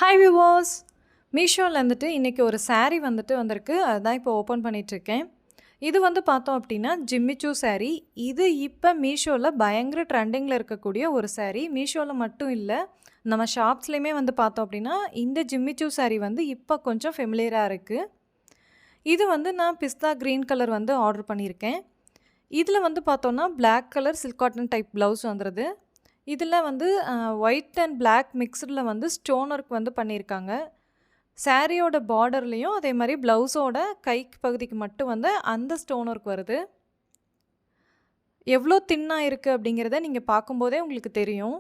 Hi viewers, மீஷோவில் இன்றைக்கி ஒரு saree வந்திருக்கு. அதுதான் இப்போ ஓப்பன் பண்ணிகிட்ருக்கேன். இது பார்த்தோம் அப்படின்னா ஜிம்மிச்சூ saree. இது இப்போ மீஷோவில் பயங்கர ட்ரெண்டிங்கில் இருக்கக்கூடிய ஒரு saree. மீஷோவில் மட்டும் இல்லை, நம்ம ஷாப்ஸ்லேயுமே பார்த்தோம் அப்படின்னா இந்த ஜிம்மிச்சூ saree இப்போ கொஞ்சம் ஃபெமிலியராக இருக்குது. இது நான் பிஸ்தா க்ரீன் கலர் ஆர்டர் பண்ணியிருக்கேன். இதில் பார்த்தோன்னா black colour silk cotton type blouse வந்துடுது. இதில் ஒயிட் அண்ட் பிளாக் மிக்ஸ்டில் ஸ்டோன் ஒர்க் பண்ணியிருக்காங்க. சாரியோட பார்டர்லேயும் அதே மாதிரி ப்ளவுஸோட கைக்கு பகுதிக்கு மட்டும் அந்த ஸ்டோன் ஒர்க் வருது. எவ்வளோ தின்னாக இருக்குது அப்படிங்கிறத நீங்கள் பார்க்கும்போதே உங்களுக்கு தெரியும்.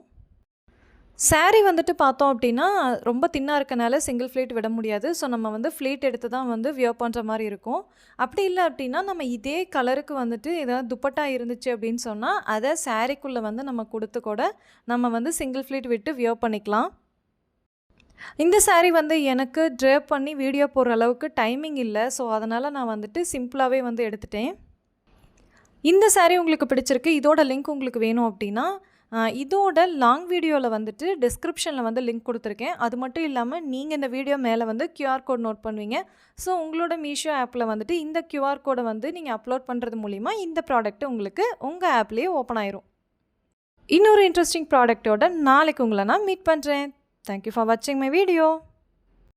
சாரீ பார்த்தோம் அப்படின்னா ரொம்ப தின்னாக இருக்கனால சிங்கிள் ஃப்ளீட் விட முடியாது. ஸோ நம்ம ஃப்ளீட் எடுத்து தான் வியர் பண்ணுற மாதிரி இருக்கும். அப்படி இல்லை அப்படின்னா நம்ம இதே கலருக்கு ஏதாவது துப்பட்டா இருந்துச்சு அப்படின்னு சொன்னால் அதை சாரீக்குள்ளே நம்ம கொடுத்து கூட நம்ம சிங்கிள் ஃப்ளீட் விட்டு வியர் பண்ணிக்கலாம். இந்த சாரீ எனக்கு ட்ரேப் பண்ணி வீடியோ போடுற அளவுக்கு டைமிங் இல்லை. ஸோ அதனால் நான் சிம்பிளாகவே எடுத்துட்டேன். இந்த சாரீ உங்களுக்கு பிடிச்சிருக்கு, இதோட லிங்க் உங்களுக்கு வேணும் அப்படின்னா இதோட லாங் வீடியோவில் டிஸ்கிரிப்ஷனில் லிங்க் கொடுத்துருக்கேன். அது மட்டும் இல்லாமல் நீங்கள் இந்த வீடியோ மேலே QR கோட் நோட் பண்ணுவீங்க. ஸோ உங்களோட மீஷோ ஆப்பில் இந்த QR கோடை நீங்கள் அப்லோட் பண்ணுறது மூலிமா இந்த ப்ராடக்ட்டு உங்களுக்கு உங்கள் ஆப்லேயே ஓப்பன் ஆயிரும். இன்னொரு இன்ட்ரெஸ்டிங் ப்ராடக்ட்டோட நாளைக்கு உங்களை நான் மீட் பண்ணுறேன். தேங்க்யூ ஃபார் வாட்சிங் மை வீடியோ.